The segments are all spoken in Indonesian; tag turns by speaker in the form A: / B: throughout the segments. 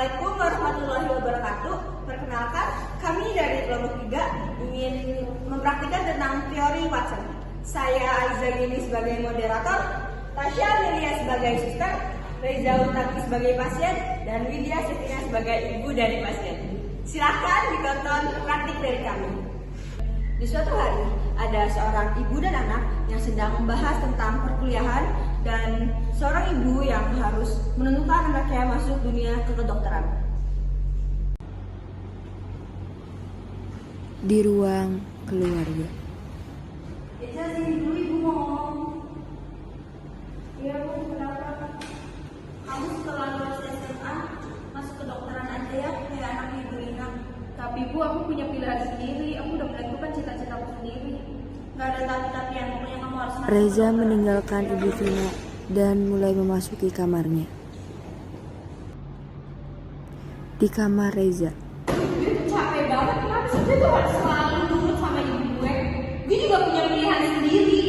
A: Assalamualaikum warahmatullahi wabarakatuh. Perkenalkan, kami dari kelompok 3 ingin mempraktikkan tentang teori Watson. Saya Aiza Gini sebagai moderator, Tasya Amelia sebagai suster, Reza Utami sebagai pasien, dan Widya Sefina sebagai ibu dari pasien. Silakan ditonton praktik dari kami. Di suatu hari, ada seorang ibu dan anak yang sedang membahas tentang perkuliahan dan seorang ibu yang harus menentukan anaknya masuk dunia kedokteran.
B: Di ruang keluarga.
A: Sini dulu ibu ngomong. Iya bu, kenapa? Kamu setelah lulus SMA masuk kedokteran aja ya, kayak anaknya ibu Lina.
C: Tapi bu, aku punya pilihan sendiri. Aku udah menentukan cita-citaku sendiri.
A: Gak ada tapi-tapian, pokoknya kamu harus masuk.
B: Reza meninggalkan Ibu Vina dan mulai memasuki kamarnya. Di kamar Reza,
C: Gue tuh capek banget. Kenapa sih gue tuh harus selalu nurut sama ibu gue? Gue juga punya pilihan sendiri.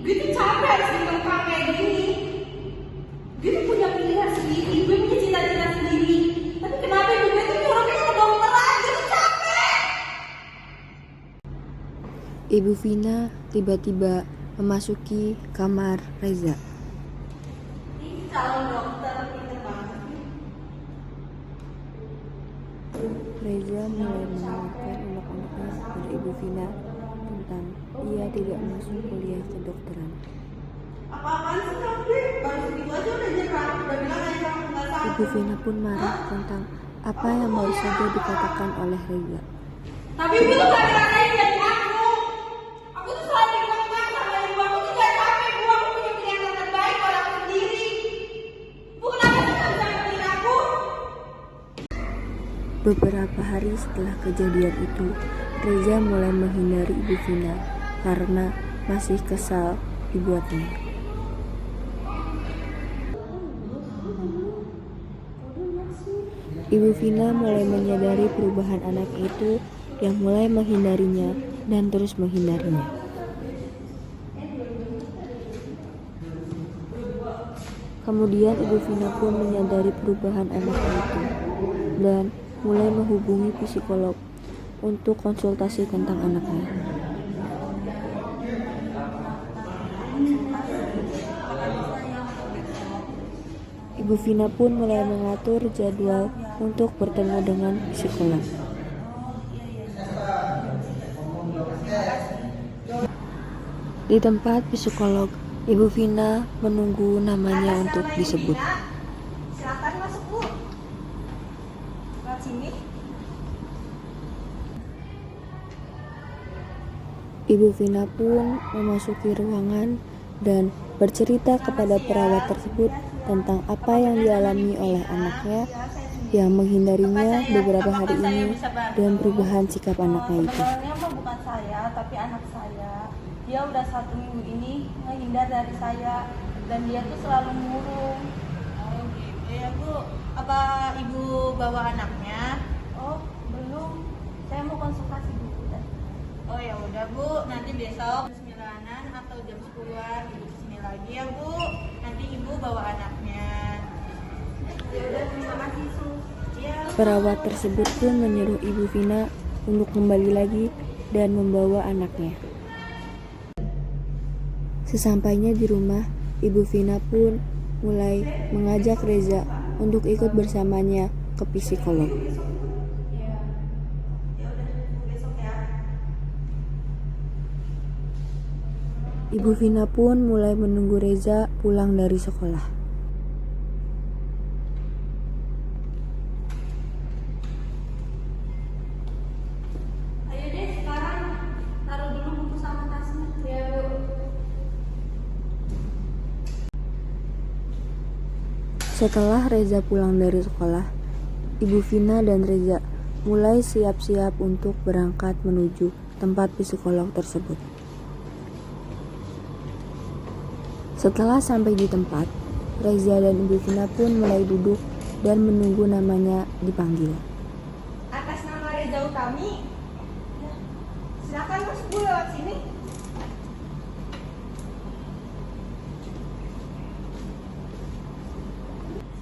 C: Gue tuh capek harus dikekang kayak gini. Gue tuh punya pilihan sendiri. Gue punya cita-cita sendiri. Tapi kenapa ibu gue tuh nyuruhnya ke kedokteran? Gue tuh capek.
B: Ibu Vina tiba-tiba memasuki kamar Reza.
A: Ini calon dokter pinter banget.
B: Reza mulai menanyakan unek-uneknya kepada Ibu Vina tentang ia tidak masuk kuliah kedokteran.
A: Apa-apaan sih kamu deh? Baru segitu aja udah nyerah. Udah bilang aja kamu gak sanggup.
B: Ibu Vina pun marah tentang apa yang baru saja dikatakan oleh Reza.
C: Tapi ibu tuh gak ngerasain dari aku. Aku tuh selalu dikekang sama ibu. Aku tuh gak capek bu. Aku punya pilihan yang terbaik buat aku sendiri. Bu, kenapa sih gak bisa ngertiin aku?
B: Beberapa hari setelah kejadian itu, Reza mulai menghindari Ibu Vina karena masih kesal dibuatnya. Ibu Vina mulai menyadari perubahan anak itu yang mulai menghindarinya dan terus menghindarinya. Kemudian Ibu Vina pun menyadari perubahan anaknya itu dan mulai menghubungi psikolog untuk konsultasi tentang anaknya. Ibu Vina pun mulai mengatur jadwal untuk bertemu dengan psikolog. Di tempat psikolog, Ibu Vina menunggu namanya untuk disebut.
A: Silakan masuk bu. Lewat sini.
B: Ibu Vina pun memasuki ruangan dan bercerita kepada perawat tersebut tentang apa yang dialami oleh anaknya yang menghindarinya beberapa hari ini dan perubahan sikap anaknya itu.
A: Sebenarnya mah bukan saya, tapi anak saya. Dia udah 1 minggu ini menghindar dari saya dan dia tuh selalu murung. Oh gitu ya bu. Apa ibu bawa anaknya? Oh belum. Saya mau konsultasi dulu. Oh ya udah bu. Nanti besok 9-an atau jam 10-an ibu kesini lagi ya bu. Nanti ibu bawa anaknya. Ya udah terima kasih sus. Ya.
B: Perawat tersebut pun menyuruh Ibu Vina untuk kembali lagi dan membawa anaknya. Sesampainya di rumah, Ibu Vina pun mulai mengajak Reza untuk ikut bersamanya ke psikolog. Ibu Vina pun mulai menunggu Reza pulang dari sekolah.
C: Ayo deh sekarang taruh dulu buku sama tasnya. Ya bu.
B: Setelah Reza pulang dari sekolah, Ibu Vina dan Reza mulai siap-siap untuk berangkat menuju tempat psikolog tersebut. Setelah sampai di tempat, Reza dan Ibu Vina pun mulai duduk dan menunggu namanya dipanggil.
A: Atas nama Reza Utami. Ya. Silakan masuk bu lewat sini.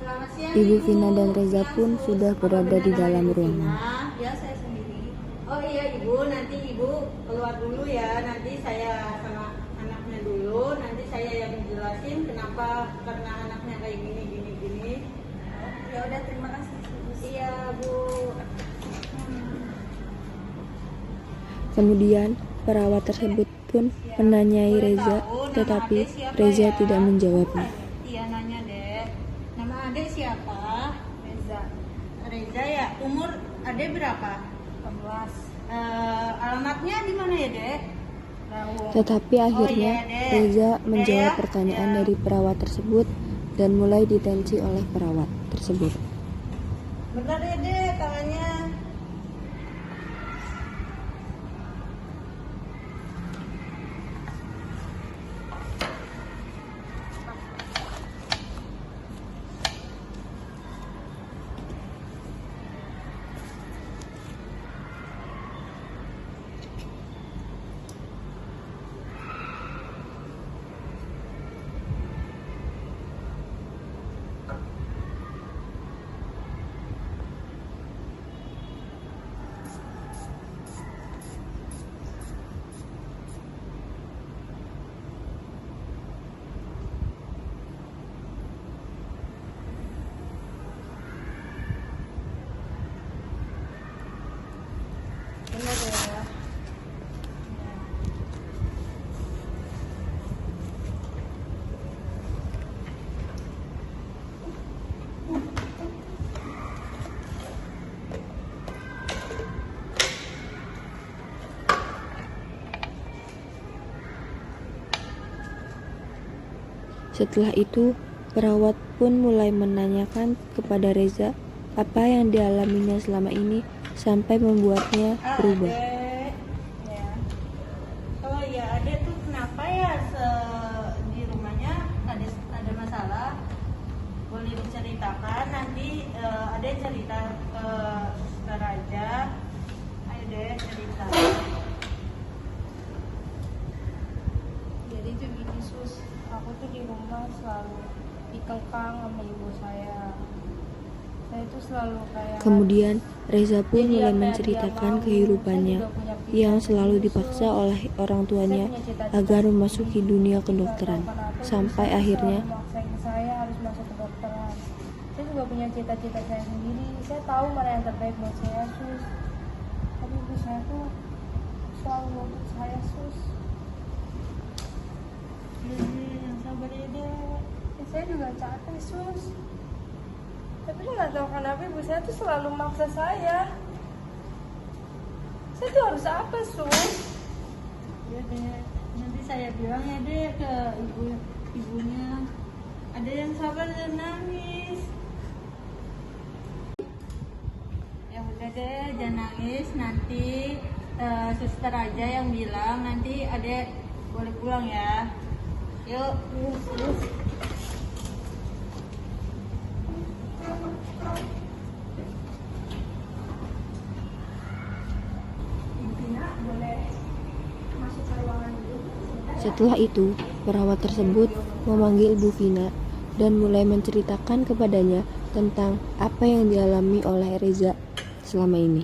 A: Selamat siang,
B: Ibu Vina dan Reza pun sudah berada di dalam ruangan.
A: Ya, saya sendiri. Oh iya Ibu, nanti Ibu keluar dulu ya. Nanti saya sama anaknya dulu. Nanti saya yang jelasin kenapa karena anaknya kayak gini. Ya udah, terima kasih. Iya Bu.
B: Kemudian perawat tersebut pun menanyai Reza, tetapi Reza tidak menjawabnya.
A: Iya, nanya deh. Nama adek siapa? Reza. Reza ya. Umur adek berapa? 18. Alamatnya di mana ya dek?
B: Tetapi akhirnya Reza menjawab pertanyaan dari perawat tersebut dan mulai ditensi oleh perawat tersebut.
A: Bentar ya dek, tangannya. Benar ya.
B: Setelah itu, perawat pun mulai menanyakan kepada Reza apa yang dialaminya selama ini sampai membuatnya berubah.
A: Adek, ya. Oh ya, adek tuh kenapa ya di rumahnya ada masalah? Boleh diceritakan nanti adek cerita ke suster aja. Ayo deh cerita.
C: Jadi tuh gini sus, aku tuh di rumah selalu dikekang sama ibu saya. Saya tuh selalu kayak
B: Kemudian Reza pun mulai menceritakan kehidupannya yang selalu dipaksa oleh orang tuanya agar memasuki dunia kedokteran, sampai akhirnya
C: memaksain saya harus masuk kedokteran. Saya juga punya cita-cita saya sendiri. Saya tahu mana yang terbaik buat saya sus. Tapi ibu saya tuh selalu nuntut saya sus.
A: Yang sabar ya dek.
C: Saya juga capek sus. Tapi nggak tahu kenapa ibu saya tuh selalu maksa saya. Saya tuh harus apa sus?
A: Ya dek, nanti saya bilang ya dek ke ibunya. Ada yang sabar dan nangis. Ya udah deh, jangan nangis. Nanti suster aja yang bilang. Nanti adek boleh pulang ya. Yuk, terus.
B: setelah itu perawat tersebut memanggil Bu Vina dan mulai menceritakan kepadanya tentang apa yang dialami oleh Reza selama ini.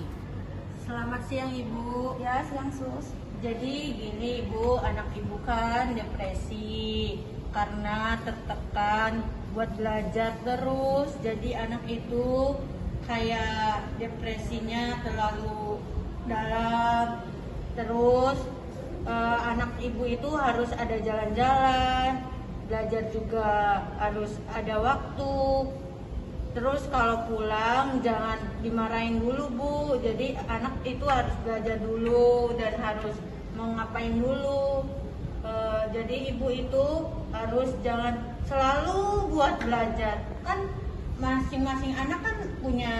A: Selamat siang Ibu. Ya, siang Sus. Jadi gini Ibu, anak Ibu kan depresi karena tertekan buat belajar terus. Jadi anak itu kayak depresinya terlalu dalam. Terus anak Ibu itu harus ada jalan-jalan, belajar juga harus ada waktu. Terus kalau pulang jangan dimarahin dulu Bu. Jadi anak itu harus belajar dulu dan harus mau ngapain dulu. Jadi ibu itu harus jangan selalu buat belajar. Kan masing-masing anak kan punya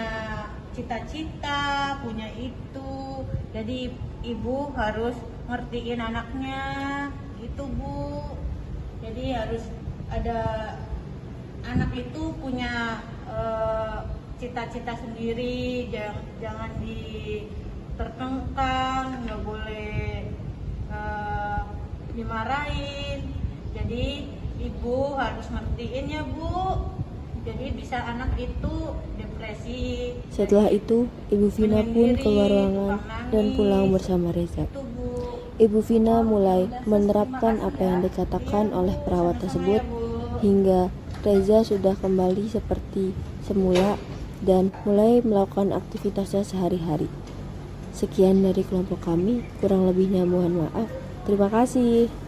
A: cita-cita, punya itu. Jadi ibu harus ngertiin anaknya gitu Bu. Jadi harus ada anak itu punya cita-cita sendiri, jangan diterkengkang, nggak boleh dimarahin. Jadi ibu harus ngertiin ya Bu.
D: Jadi bisa anak itu depresi.
B: Setelah itu, Ibu Vina pun keluar ruangan dan pulang bersama Reza.
D: Itu Bu.
B: Ibu Vina mulai menerapkan apa yang dikatakan oleh perawat tersebut hingga Reza sudah kembali seperti semula dan mulai melakukan aktivitasnya sehari-hari. Sekian dari kelompok kami, kurang lebihnya mohon maaf. Terima kasih.